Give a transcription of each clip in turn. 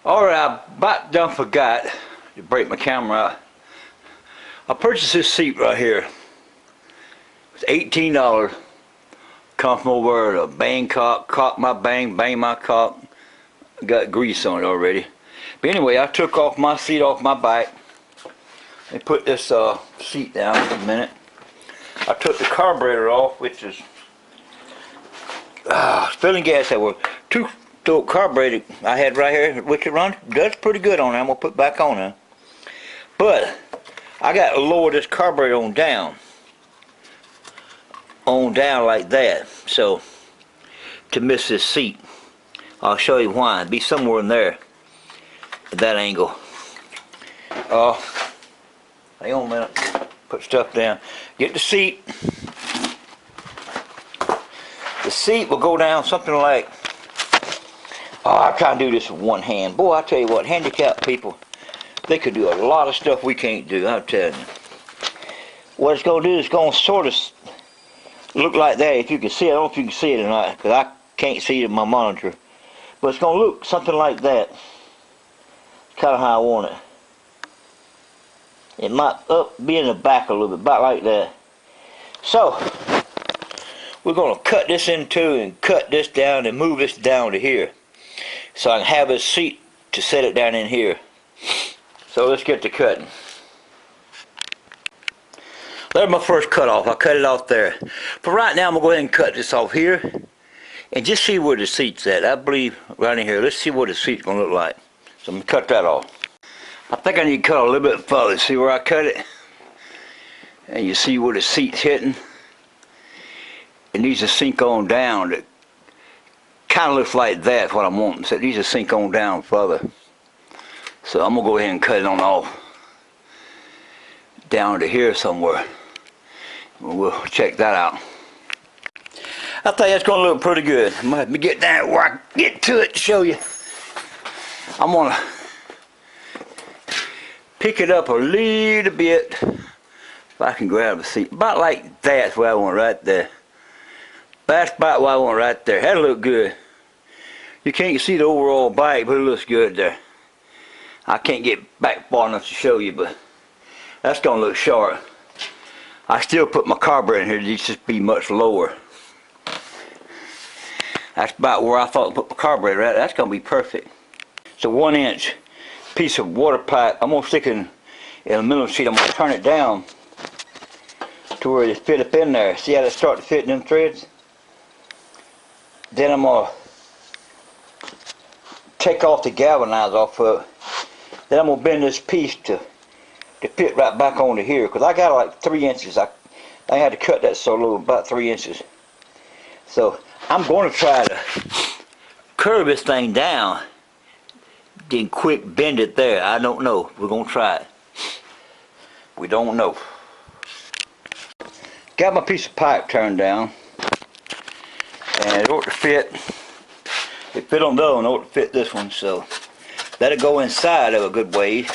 Alright, I about done forgot to break my camera out. I purchased this seat right here. It's $18. Come from over to Bangkok, cock my bang my cock. Got grease on it already. But anyway, I took off my seat off my bike. Let me put this seat down for a minute. I took the carburetor off, which is filling gas that was two carburetor I had right here, which it runs does pretty good on it. I'm gonna put back on there. But I got to lower this carburetor on down like that, so to miss this seat. I'll show you why. It'd be somewhere in there at that angle. Hang on a minute. Put stuff down. Get the seat. The seat will go down something like, I can't do this with one hand. Boy, I tell you what, handicapped people, they could do a lot of stuff we can't do, I'm telling you. What it's going to do is going to sort of look like that, if you can see it. I don't know if you can see it or not, because I can't see it in my monitor. But it's going to look something like that. It's kind of how I want it. It might be in the back a little bit, about like that. So, we're going to cut this in two and cut this down and move this down to here. So I can have a seat to set it down in here. So let's get to cutting. There's my first cut off. I cut it off there. For right now, I'm going to go ahead and cut this off here. And just see where the seat's at. I believe right in here. Let's see what the seat's going to look like. So I'm going to cut that off. I think I need to cut a little bit further. See where I cut it? And you see where the seat's hitting? It needs to sink on down. It kind of looks like that's what I'm wanting. So it needs to sink on down further. So I'm going to go ahead and cut it on off. Down to here somewhere. We'll check that out. I think that's going to look pretty good. I'm going to have to get down where I can get to it to show you. I'm going to pick it up a little bit. If I can grab a seat. About like that's where I want, right there. That's about what I want right there. That'll look good. You can't see the overall bike, but it looks good there. I can't get back far enough to show you, but that's going to look sharp. I still put my carburetor in here. It needs to be much lower. That's about where I thought to put my carburetor at. That's going to be perfect. It's a 1-inch piece of water pipe. I'm going to stick it in the aluminum sheet. I'm going to turn it down to where it fit up in there. See how it starts to fit in them threads? Then I'm going to take off the galvanize off of it. Then I'm going to bend this piece to fit right back onto here, because I got like 3 inches. I had to cut that so low, about 3 inches. So I'm going to try to curve this thing down, then quick bend it there. I don't know. We're going to try it. We don't know. Got my piece of pipe turned down, and it ought to fit. It fit on the other one, it ought to fit this one, so that'll go inside of a good ways.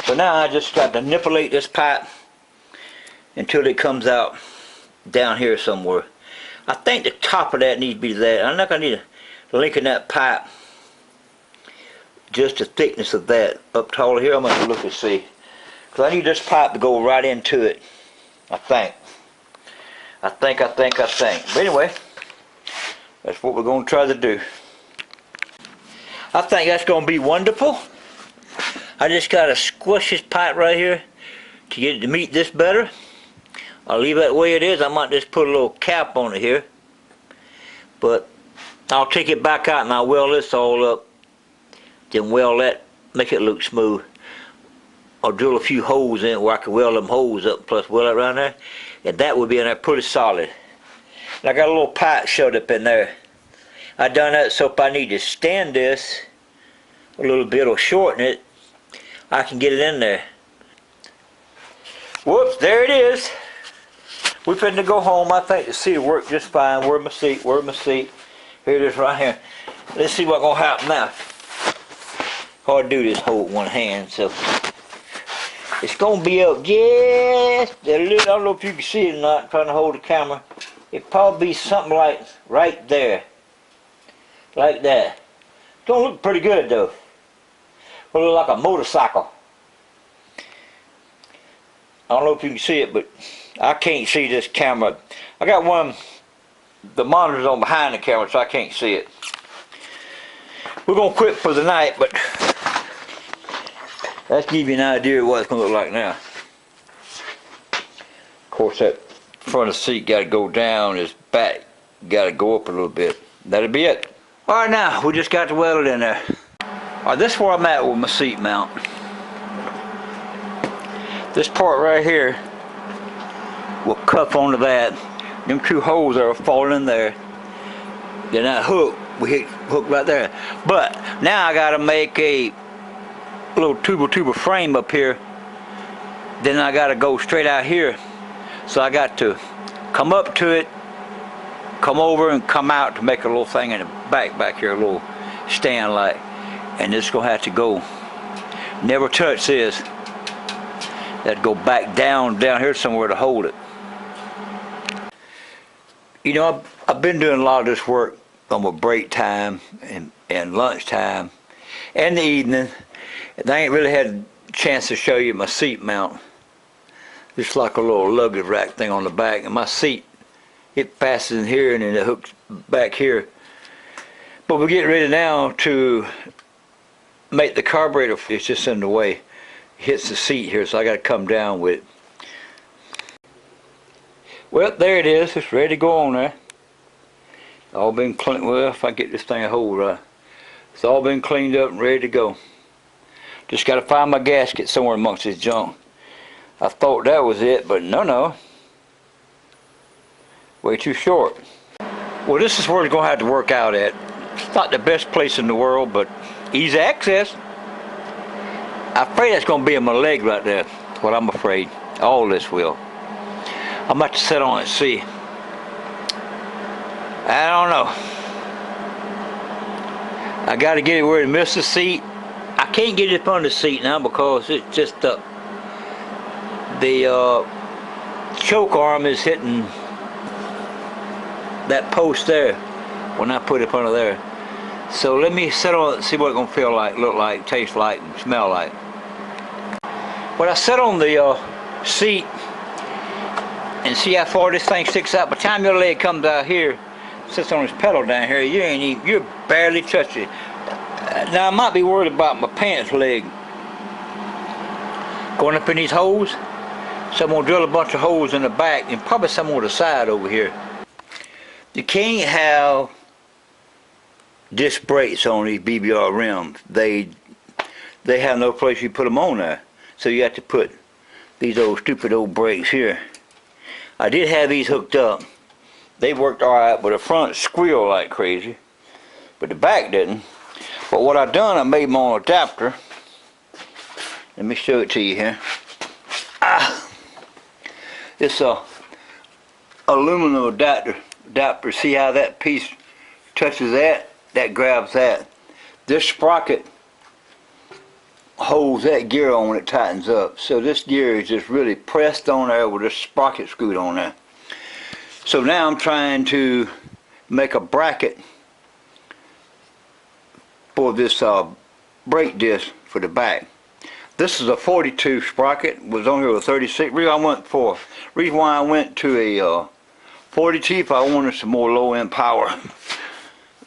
So now I just got to manipulate this pipe until it comes out down here somewhere. I think the top of that needs to be that. I'm not going to need to link in that pipe. Just the thickness of that. Up taller here, I'm going to look and see. Because I need this pipe to go right into it. I think. But anyway, that's what we're going to try to do. I think that's going to be wonderful. I just got to squish this pipe right here to get it to meet this better. I'll leave it the way it is. I might just put a little cap on it here. But I'll take it back out and I'll weld this all up. Then weld that, make it look smooth. I'll drill a few holes in it where I can weld them holes up, plus weld it around there. And that would be in there pretty solid. And I got a little pipe shoved up in there. I done that so if I need to stand this a little bit or shorten it, I can get it in there. Whoops, there it is. We're finna go home. I think the seat will work just fine. Where's my seat? Where's my seat? Here it is right here. Let's see what's gonna happen now. Hard to do this whole with one hand, so it's gonna be up just a little. I don't know if you can see it or not. I'm trying to hold the camera. It'd probably be something like right there. Like that. It's gonna look pretty good though. It looks like a motorcycle. I don't know if you can see it, but I can't see this camera. I got the monitor's on behind the camera, so I can't see it. We're gonna quit for the night, but let's give you an idea of what it's gonna look like now. Of course, that front of the seat got to go down. His back got to go up a little bit. That'll be it. All right, now we just got to weld it in there. All right, this is where I'm at with my seat mount. This part right here will cuff onto that. Them two holes that are falling in there. Then that hook, we hit hook right there. But now I got to make a little tuber frame up here. Then I got to go straight out here. So I got to come up to it, come over and come out to make a little thing in the back here, a little stand light. And this is going to have to go, never touch this. That go back down here somewhere to hold it. You know, I've been doing a lot of this work on my break time and lunch time and the evening. And I ain't really had a chance to show you my seat mount. Just like a little luggage rack thing on the back, and my seat, it fastens in here and then it hooks back here. But we're getting ready now to make the carburetor. It's just in the way. It hits the seat here, so I got to come down with it. Well, there it is. It's ready to go on there. All been cleaned. Well, if I get this thing a hold right, it's all been cleaned up and ready to go. Just got to find my gasket somewhere amongst this junk. I thought that was it, but no. Way too short. Well, this is where it's going to have to work out at. It's not the best place in the world, but easy access. I'm afraid that's going to be in my leg right there. That's what I'm afraid. All this will. I'm about to sit on it and see. I don't know. I got to get it where it misses the seat. I can't get it up on the seat now because it's just the choke arm is hitting that post there when I put it up under there. So let me sit on it and see what it's going to feel like, look like, taste like, and smell like. When I sit on the seat and see how far this thing sticks out, by the time your leg comes out here, sits on this pedal down here, you're barely touching it. Now I might be worried about my pants leg going up in these holes. So I'm going to drill a bunch of holes in the back and probably some on the side over here. You can't have disc brakes on these BBR rims. They have no place you put them on there. So you have to put these old stupid old brakes here. I did have these hooked up. They worked alright, but the front squealed like crazy. But the back didn't. But what I done, I made my own adapter. Let me show it to you here. It's a aluminum adapter. See how that piece touches that? That grabs that. This sprocket holds that gear on when it tightens up. So this gear is just really pressed on there with this sprocket screwed on there. So now I'm trying to make a bracket for this brake disc for the back. This is a 42 sprocket. Was on here with 36. Reason why I went to a 42, if I wanted some more low end power, a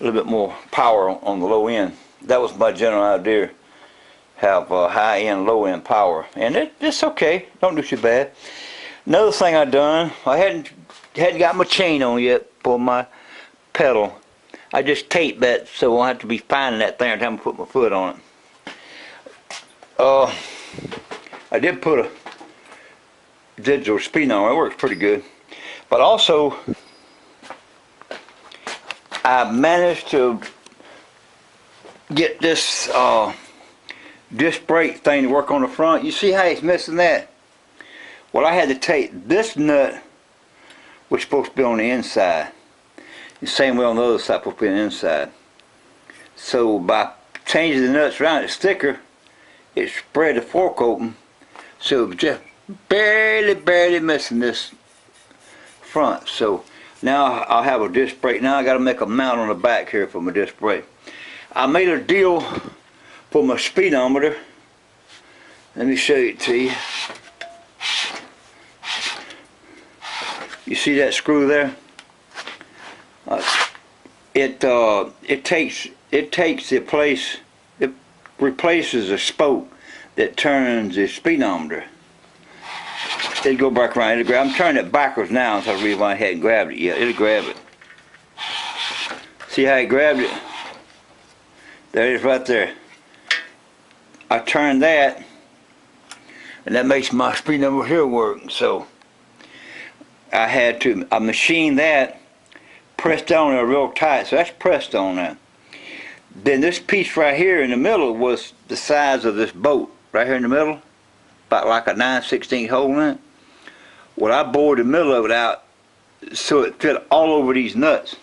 little bit more power on the low end. That was my general idea. Have high end, low end power, and it's okay. Don't do too bad. Another thing I done, I hadn't got my chain on yet for my pedal. I just taped that so I won't have to be finding that thing every time I put my foot on it. I did put a digital speed on it. It works pretty good. But also, I managed to get this disc brake thing to work on the front. You see how it's missing that? Well, I had to take this nut, which is supposed to be on the inside. The same way on the other side, supposed to be on the inside. So by changing the nuts around, it's thicker. It spread the fork open, so it was just barely missing this front. So now I'll have a disc brake. Now I got to make a mount on the back here for my disc brake. I made a deal for my speedometer. Let me show it to you. You see that screw there? It takes the place. It replaces a spoke that turns the speedometer. It'll go back around. I'm turning it backwards now, so I reason why I hadn't grabbed it yet. It'll grab it. See how it grabbed it? There it is right there. I turn that, and that makes my speedometer here work. So I had to machine that, pressed on there real tight. So that's pressed on there. Then this piece right here in the middle was the size of this bolt. Right here in the middle, about like a 9/16 hole in it. Well, I bored the middle of it out so it fit all over these nuts.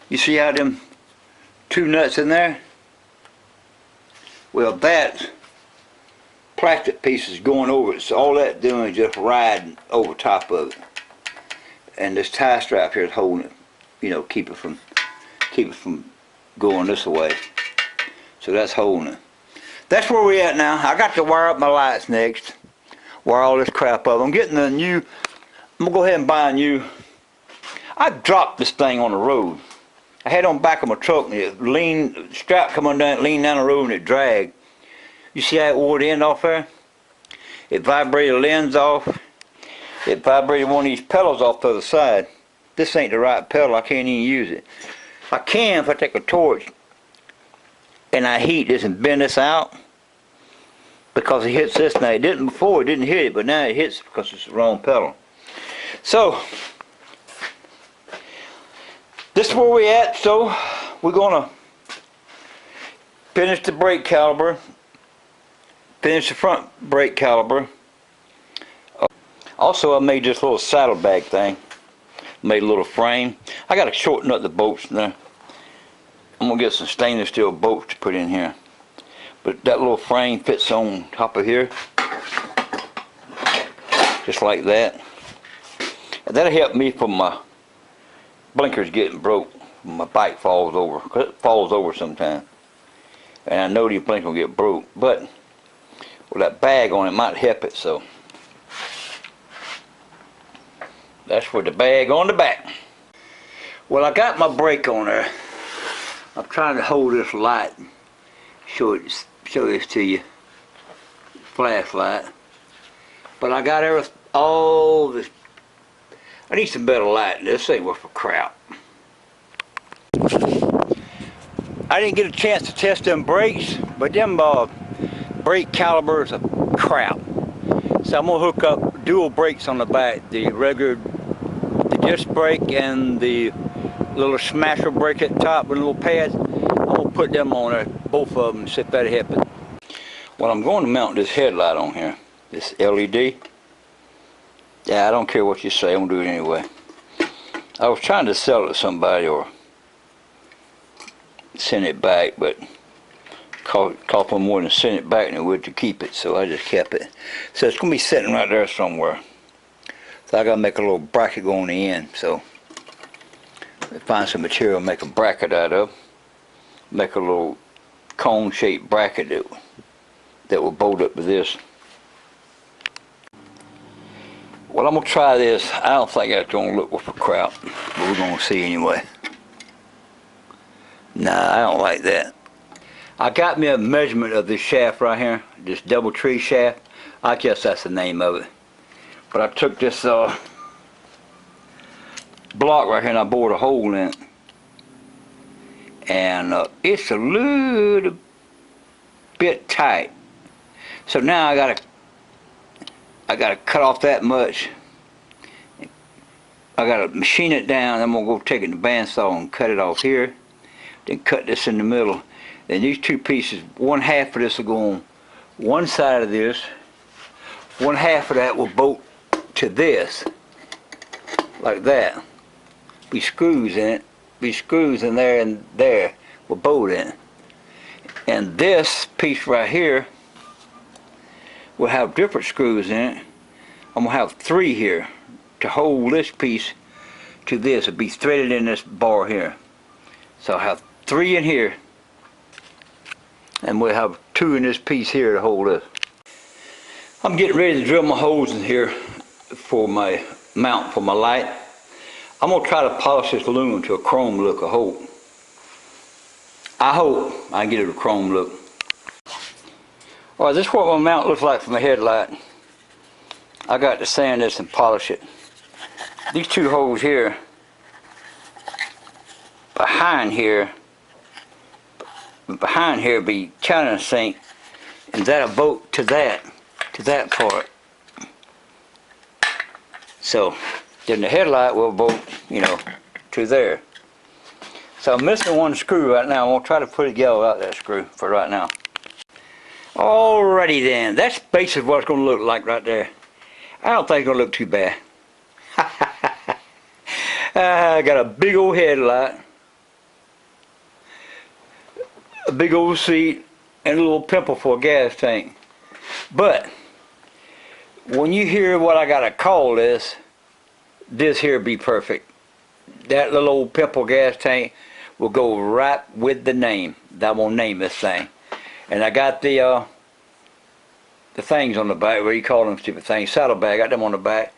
You see how them two nuts in there? Well, that plastic piece is going over it, so all that doing is just riding over top of it. And this tie strap here is holding it, you know, keep it from going this way. So that's holding it. That's where we're at now. I got to wire up my lights next. Wire all this crap up. I'm getting a new, I'm gonna go ahead and buy a new. I dropped this thing on the road. I had it on the back of my truck and it strap come on down, leaned down the road and it dragged. You see how it wore the end off there? It vibrated the lens off. It vibrated one of these pedals off the other side. This ain't the right pedal, I can't even use it. I can if I take a torch and I heat this and bend this out, because it hits this now. It didn't before, it didn't hit it, but now it hits because it's the wrong pedal. So this is where we're at. So we're gonna finish the brake caliper, finish the front brake caliper. Also, I made this little saddlebag thing. Made a little frame. I gotta shorten up the bolts in there. I'm gonna get some stainless steel bolts to put in here. But that little frame fits on top of here. Just like that. And that'll help me for my blinkers getting broke when my bike falls over. 'Cause it falls over sometimes. And I know these blinkers will get broke. But with that bag on it might help it, so. That's for the bag on the back. Well, I got my brake on there. I'm trying to hold this light, show this to you, flashlight. But I got all this. I need some better light. This ain't worth a crap. I didn't get a chance to test them brakes, but them brake calipers are crap. So I'm gonna hook up dual brakes on the back, the regular, the disc brake and the little smasher brake at the top with little pads. I'm gonna put them on there, both of them, see if that'll help it. Well, I'm going to mount this headlight on here, this LED. Yeah, I don't care what you say, I'm gonna do it anyway. I was trying to sell it to somebody or send it back, but cost me more than send it back than it would to keep it, so I just kept it. So it's gonna be sitting right there somewhere. So I gotta make a little bracket go on the end. So find some material, make a bracket out of, make a little cone-shaped bracket that will bolt up to this. Well, I'm gonna try this. I don't think that's gonna look worth a crap, but we're gonna see anyway. Nah, I don't like that. I got me a measurement of this shaft right here, this double tree shaft. I guess that's the name of it. But I took this block right here and I bored a hole in it. And it's a little bit tight. So now I gotta cut off that much. I gotta machine it down. I'm gonna go take it in the bandsaw and cut it off here. Then cut this in the middle. Then these two pieces, one half of this will go on one side of this. One half of that will bolt to this, like that. Be screws in it. Be screws in there and there will bolt in it. And this piece right here will have different screws in it. I'm gonna have 3 here to hold this piece to this. It'll be threaded in this bar here. So I'll have 3 in here. and we'll have 2 in this piece here to hold this. I'm getting ready to drill my holes in here for my mount for my light. I'm going to try to polish this aluminum to a chrome look, I hope. I hope I can get it a chrome look. Alright, this is what my mount looks like from the headlight. I got to sand this and polish it. These 2 holes here, behind here be china sink, and that'll bolt to that part. So then the headlight will bolt, you know, to there. So I'm missing 1 screw right now. I'm going to try to put it together without that screw for right now. Alrighty then, that's basically what it's going to look like right there. I don't think it's going to look too bad. I got a big old headlight, a big old seat, and a little pimple for a gas tank. But when you hear what I got to call this here be perfect. That little old pimple gas tank will go right with the name. I'm going to name this thing. And I got the things on the back, what do you call them stupid things, saddlebag, I got them on the back.